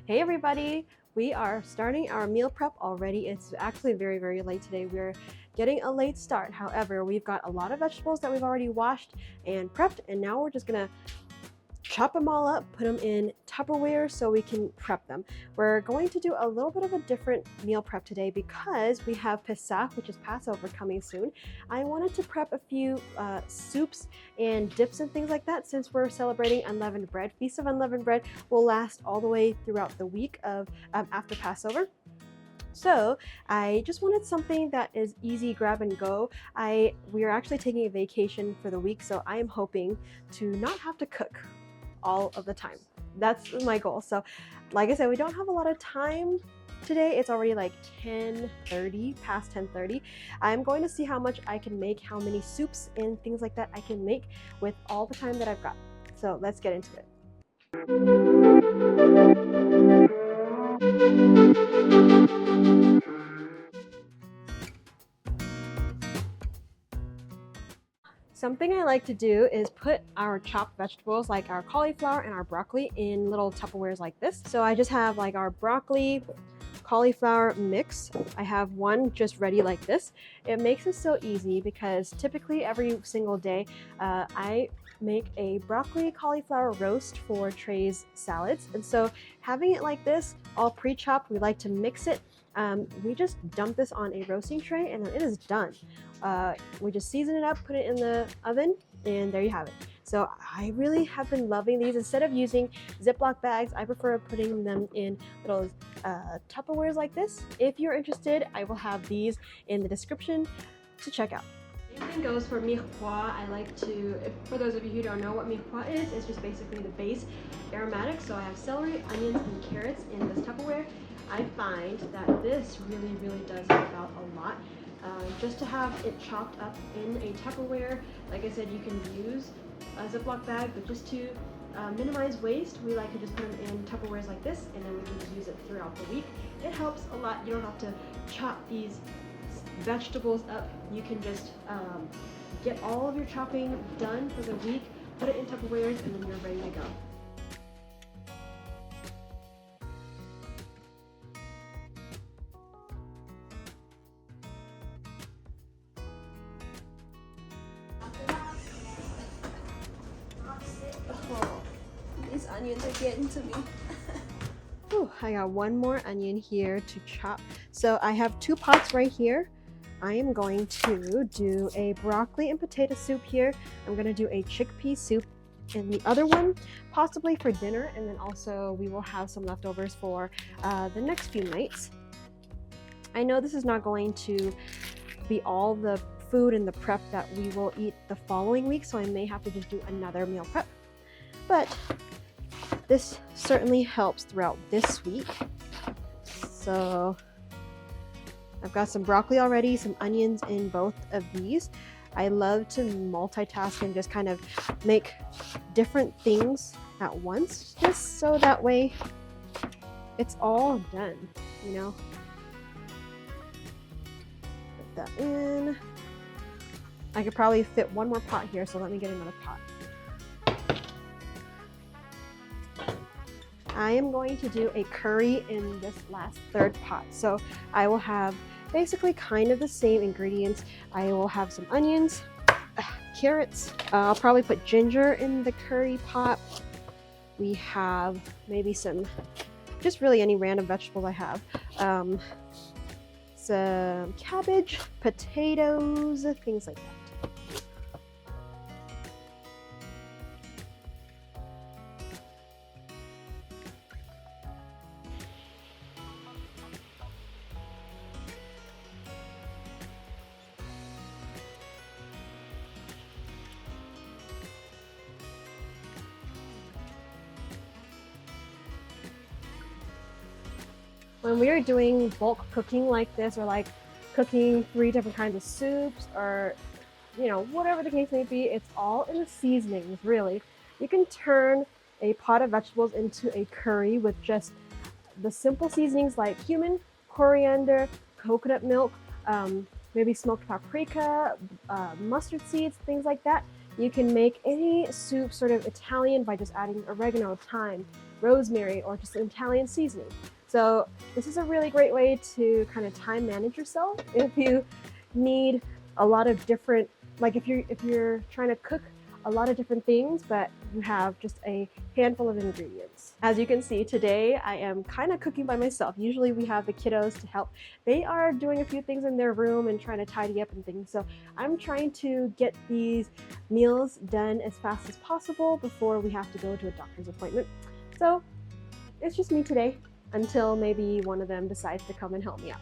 Hey everybody! We are starting our meal prep already. It's actually very, very late today. We're getting a late start. However, we've got a lot of vegetables that we've already washed and prepped, and now we're just gonna chop them all up, put them in Tupperware so we can prep them. We're going to do a little bit of a different meal prep today because we have Pesach, which is Passover, coming soon. I wanted to prep a few soups and dips and things like that since we're celebrating unleavened bread. Feast of Unleavened Bread will last all the way throughout the week of after Passover. So I just wanted something that is easy grab and go. We are actually taking a vacation for the week, so I am hoping to not have to cook all of the time. That's my goal. So like I said, we don't have a lot of time today. It's already like 10:30, past 10:30. I'm going to see how much I can make, how many soups and things like that I can make with all the time that I've got. So let's get into it. Something I like to do is put our chopped vegetables like our cauliflower and our broccoli in little Tupperwares like this. So I just have like our broccoli, cauliflower mix. I have one just ready like this. It makes it so easy because typically every single day I make a broccoli cauliflower roast for Trey's salads. And so having it like this, all pre-chopped, we like to mix it. We just dump this on a roasting tray and then it is done. We just season it up, put it in the oven, and there you have it. So I really have been loving these. Instead of using Ziploc bags, I prefer putting them in little Tupperwares like this. If you're interested, I will have these in the description to check out. Same thing goes for mirepoix. I like to, for those of you who don't know what mirepoix is, it's just basically the base aromatic. So I have celery, onions, and carrots in this Tupperware. I find that this really does help out a lot. Just to have it chopped up in a Tupperware. Like I said, you can use a Ziploc bag, but just to minimize waste, we like to just put them in Tupperwares like this, and then we can just use it throughout the week. It helps a lot. You don't have to chop these vegetables up. You can just get all of your chopping done for the week, put it in Tupperwares, and then you're ready to go. These onions are getting to me. Ooh, I got one more onion here to chop. So I have two pots right here. I am going to do a broccoli and potato soup here. I'm going to do a chickpea soup in the other one, possibly for dinner, and then also we will have some leftovers for the next few nights. I know this is not going to be all the food and the prep that we will eat the following week, so I may have to just do another meal prep. But this certainly helps throughout this week. So I've got some broccoli already, some onions in both of these. I love to multitask and just kind of make different things at once, just so that way it's all done, you know. Put that in. I could probably fit one more pot here, so let me get another pot. I am going to do a curry in this last third pot. So I will have basically kind of the same ingredients. I will have some onions, carrots. I'll probably put ginger in the curry pot. We have maybe some, just really any random vegetables I have. Some cabbage, potatoes, things like that. When we are doing bulk cooking like this, or like cooking 3 different kinds of soups, or you know, whatever the case may be, it's all in the seasonings, really. You can turn a pot of vegetables into a curry with just the simple seasonings like cumin, coriander, coconut milk, maybe smoked paprika, mustard seeds, things like that. You can make any soup sort of Italian by just adding oregano, thyme, rosemary, or just an Italian seasoning. So this is a really great way to kind of time manage yourself if you need a lot of different, like if you're trying to cook a lot of different things, but you have just a handful of ingredients. As you can see, today I am kind of cooking by myself. Usually we have the kiddos to help. They are doing a few things in their room and trying to tidy up and things. So I'm trying to get these meals done as fast as possible before we have to go to a doctor's appointment. So it's just me today until maybe one of them decides to come and help me out.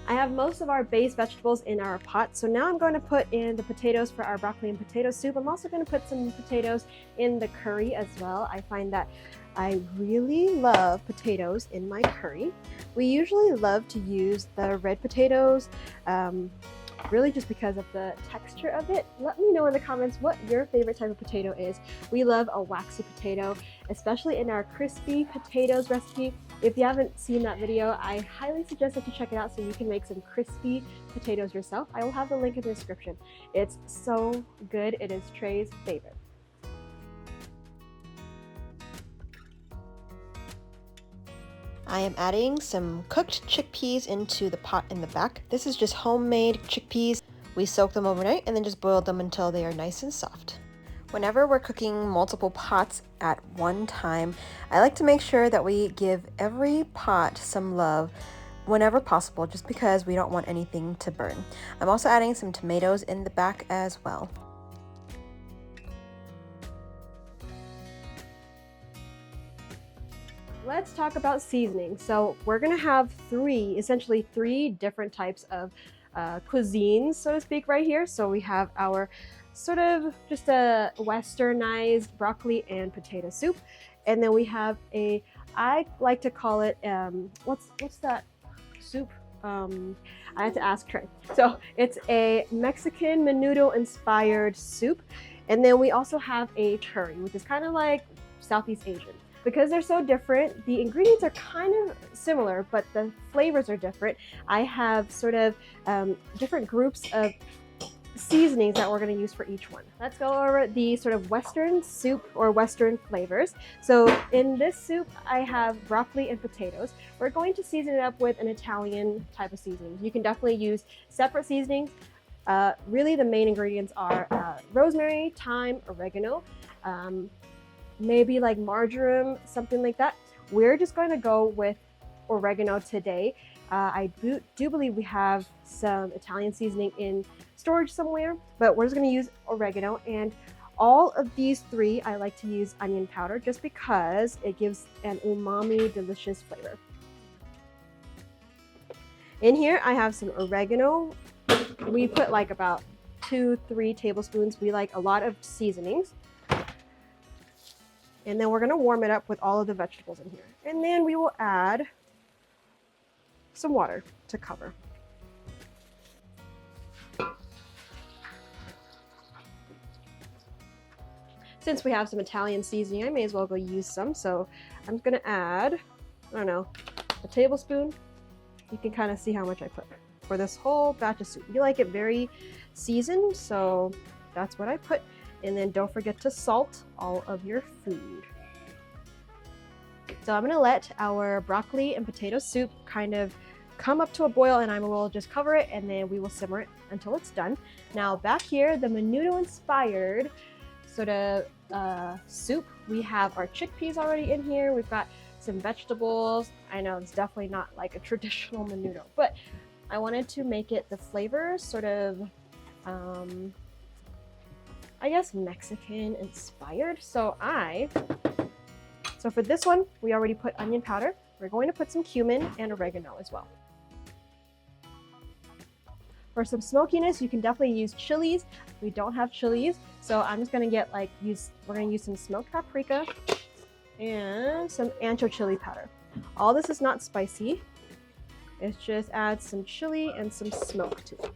I have most of our base vegetables in our pot, so now I'm going to put in the potatoes for our broccoli and potato soup. I'm also going to put some potatoes in the curry as well. I find that I really love potatoes in my curry. We usually love to use the red potatoes, really just because of the texture of it. Let me know in the comments what your favorite type of potato is. We love a waxy potato, especially in our crispy potatoes recipe. If you haven't seen that video, I highly suggest that you check it out so you can make some crispy potatoes yourself. I will have the link in the description. It's so good. It is Trey's favorite. I am adding some cooked chickpeas into the pot in the back. This is just homemade chickpeas. We soak them overnight and then just boil them until they are nice and soft. Whenever we're cooking multiple pots at one time, I like to make sure that we give every pot some love whenever possible, just because we don't want anything to burn. I'm also adding some tomatoes in the back as well. Let's talk about seasoning. So we're gonna have essentially three different types of cuisines, so to speak, right here. So we have our sort of just a westernized broccoli and potato soup, and then we have I like to call it what's that soup? I had to ask Trey. So it's a Mexican menudo inspired soup, and then we also have a curry, which is kind of like Southeast Asian. Because they're so different, the ingredients are kind of similar, but the flavors are different. I have sort of different groups of seasonings that we're going to use for each one. Let's go over the sort of Western soup or Western flavors. So in this soup, I have broccoli and potatoes. We're going to season it up with an Italian type of seasoning. You can definitely use separate seasonings. Really, the main ingredients are rosemary, thyme, oregano, maybe like marjoram, something like that. We're just going to go with oregano today. I do believe we have some Italian seasoning in storage somewhere, but we're just going to use oregano. And all of these three, I like to use onion powder just because it gives an umami, delicious flavor. In here, I have some oregano. We put like about 2-3 tablespoons. We like a lot of seasonings. And then we're going to warm it up with all of the vegetables in here. And then we will add some water to cover. Since we have some Italian seasoning, I may as well go use some. So I'm going to add, I don't know, a tablespoon. You can kind of see how much I put for this whole batch of soup. You like it very seasoned, so that's what I put. And then don't forget to salt all of your food. So I'm gonna let our broccoli and potato soup kind of come up to a boil, and I will just cover it and then we will simmer it until it's done. Now back here, the menudo inspired sort of soup, we have our chickpeas already in here. We've got some vegetables. I know it's definitely not like a traditional menudo, but I wanted to make it the flavor sort of I guess Mexican inspired. So for this one, we already put onion powder. We're going to put some cumin and oregano as well. For some smokiness, you can definitely use chilies. We don't have chilies, so I'm just gonna we're gonna use some smoked paprika and some ancho chili powder. All this is not spicy. It just adds some chili and some smoke to it.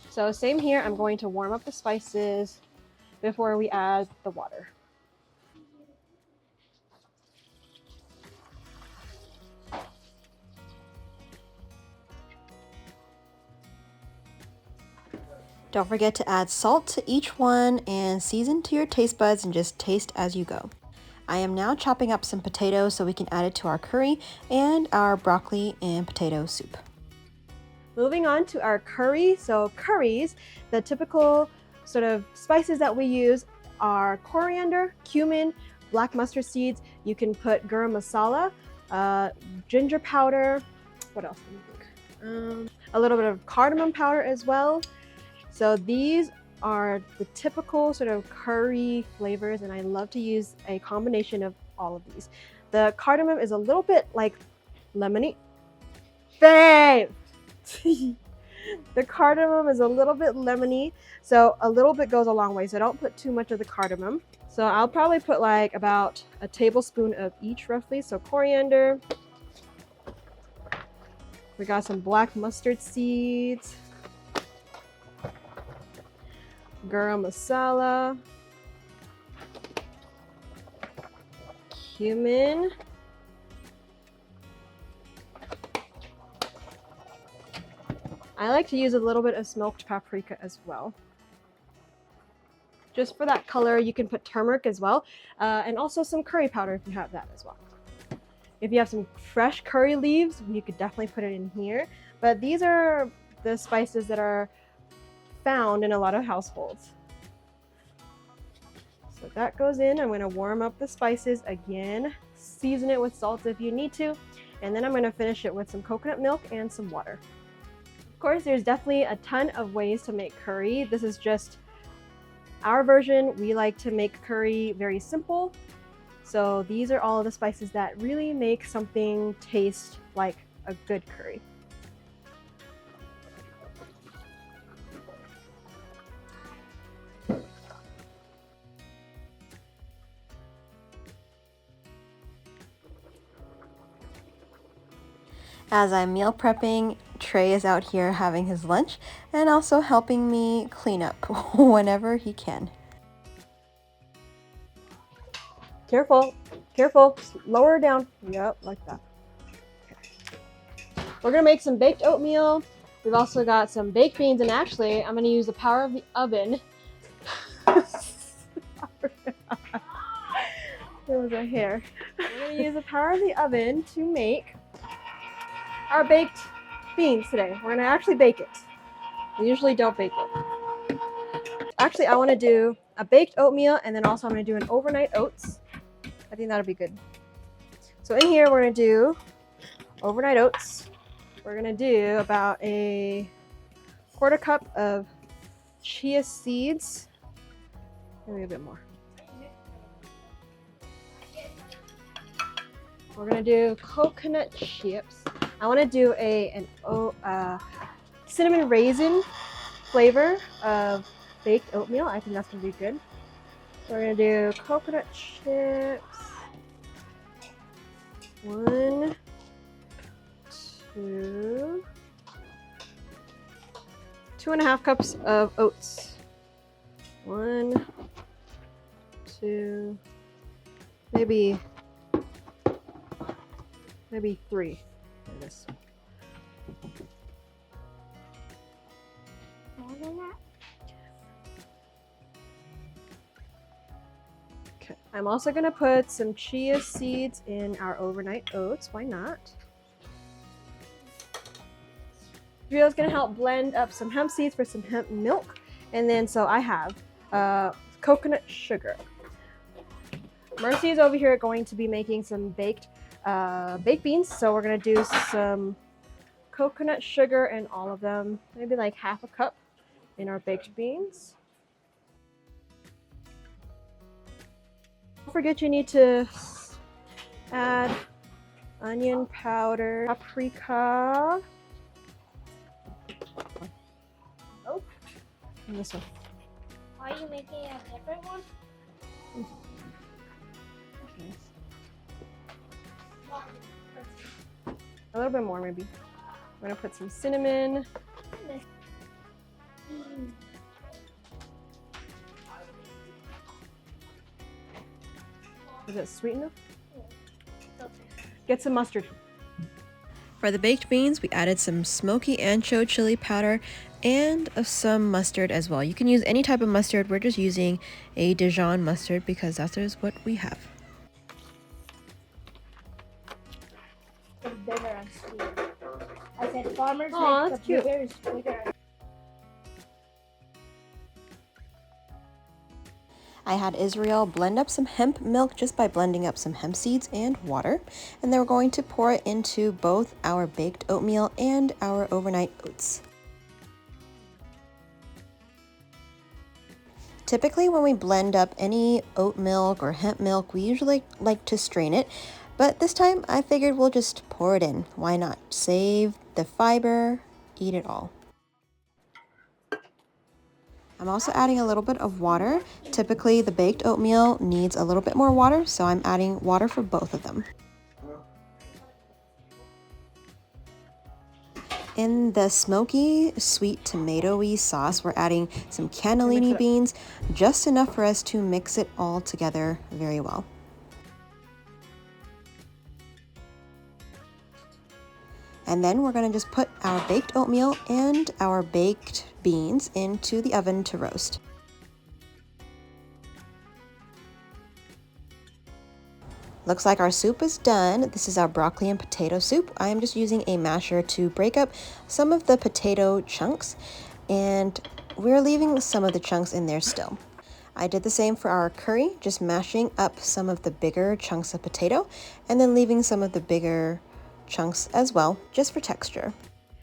So same here, I'm going to warm up the spices before we add the water. Don't forget to add salt to each one and season to your taste buds and just taste as you go. I am now chopping up some potatoes so we can add it to our curry and our broccoli and potato soup. Moving on to our curry. So curries, the typical sort of spices that we use are coriander, cumin, black mustard seeds. You can put garam masala, ginger powder. What else? A little bit of cardamom powder as well. So these are the typical sort of curry flavors, and I love to use a combination of all of these. The cardamom is a little bit like lemony. Babe! The cardamom is a little bit lemony, so a little bit goes a long way. So don't put too much of the cardamom. So I'll probably put like about a tablespoon of each roughly. So coriander. We got some black mustard seeds. Garam masala. Cumin. I like to use a little bit of smoked paprika as well. Just for that color, you can put turmeric as well, and also some curry powder if you have that as well. If you have some fresh curry leaves, you could definitely put it in here. But these are the spices that are found in a lot of households. So that goes in. I'm going to warm up the spices again, season it with salt if you need to, and then I'm going to finish it with some coconut milk and some water. Of course, there's definitely a ton of ways to make curry. This is just our version. We like to make curry very simple. So these are all of the spices that really make something taste like a good curry. As I'm meal prepping, Trey is out here having his lunch and also helping me clean up whenever he can. Careful, careful, lower down. Yep, like that. Okay. We're gonna make some baked oatmeal. We've also got some baked beans, and actually, I'm gonna use the power of the oven. There was a hair. We're gonna use the power of the oven to make our baked beans today. We're gonna actually bake it. We usually don't bake it. Actually, I wanna do a baked oatmeal, and then also I'm gonna do an overnight oats. I think that'll be good. So in here, we're gonna do overnight oats. We're gonna do about a quarter cup of chia seeds. Maybe a bit more. We're gonna do coconut chips. I wanna do a cinnamon raisin flavor of baked oatmeal. I think that's gonna be good. So we're gonna do coconut chips. 1, 2, 2.5 cups of oats. 1, 2, maybe 3. Like this. More than that? Okay. I'm also gonna put some chia seeds in our overnight oats. Why not? Drio's gonna help blend up some hemp seeds for some hemp milk, and then so I have coconut sugar. Mercy is over here going to be making some baked beans, so we're gonna do some coconut sugar in all of them, maybe like half a cup in our baked beans. Don't forget you need to add onion powder, paprika. Oh, and this one. Are you making a different one? Okay. A little bit more maybe. I'm gonna put some cinnamon. Is it sweet enough? Okay. Get some mustard. For the baked beans, we added some smoky ancho chili powder and some mustard as well. You can use any type of mustard. We're just using a Dijon mustard because that is what we have. It's bigger and sweeter. I said farmer's Aw, make that's the cute. bigger is sweeter. I had Israel blend up some hemp milk just by blending up some hemp seeds and water. And then we're going to pour it into both our baked oatmeal and our overnight oats. Typically when we blend up any oat milk or hemp milk, we usually like to strain it. But this time I figured we'll just pour it in. Why not? Save the fiber, eat it all. I'm also adding a little bit of water. Typically the baked oatmeal needs a little bit more water, so I'm adding water for both of them. In the smoky, sweet tomatoey sauce, we're adding some cannellini beans, just enough for us to mix it all together very well. And then we're going to just put our baked oatmeal and our baked beans into the oven to roast. Looks like our soup is done. This is our broccoli and potato soup. I am just using a masher to break up some of the potato chunks, and we're leaving some of the chunks in there still. I did the same for our curry, just mashing up some of the bigger chunks of potato and then leaving some of the bigger chunks as well, just for texture.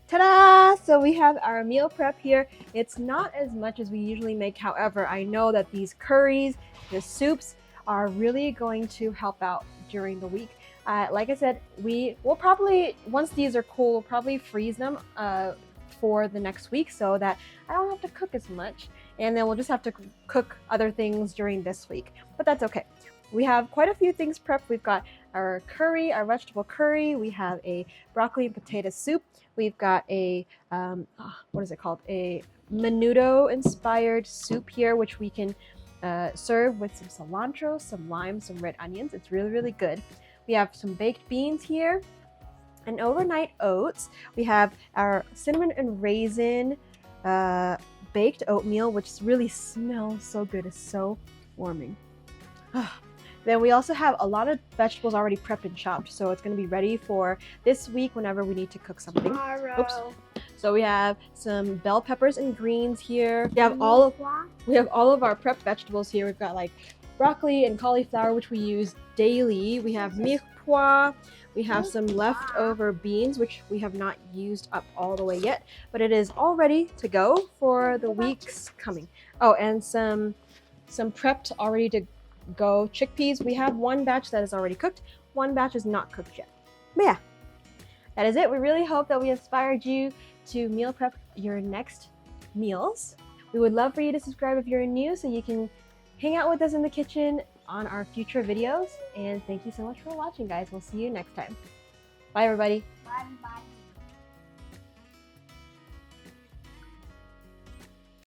Ta-da! So we have our meal prep here. It's not as much as we usually make. However, I know that these curries, the soups, are really going to help out during the week. Like I said, we will probably, once these are cool, we'll probably freeze them for the next week so that I don't have to cook as much. And then we'll just have to cook other things during this week. But that's okay. We have quite a few things prepped. We've got our curry, our vegetable curry. We have a broccoli and potato soup. We've got a, what is it called? A menudo inspired soup here, which we can serve with some cilantro, some lime, some red onions. It's really, really good. We have some baked beans here and overnight oats. We have our cinnamon and raisin baked oatmeal, which really smells so good. It's so warming. Then we also have a lot of vegetables already prepped and chopped, so it's going to be ready for this week whenever we need to cook something. Tomorrow. Oops. So we have some bell peppers and greens here. We have all of our prepped vegetables here. We've got like broccoli and cauliflower, which we use daily. We have mirepoix. We have some leftover beans, which we have not used up all the way yet, but it is all ready to go for the weeks coming. Oh, and some prepped already to go chickpeas. We have one batch that is already cooked, one batch is not cooked yet. But yeah, that is it. We really hope that we inspired you to meal prep your next meals. We would love for you to subscribe if you're new so you can hang out with us in the kitchen on our future videos. And thank you so much for watching, guys. We'll see you next time. Bye, everybody.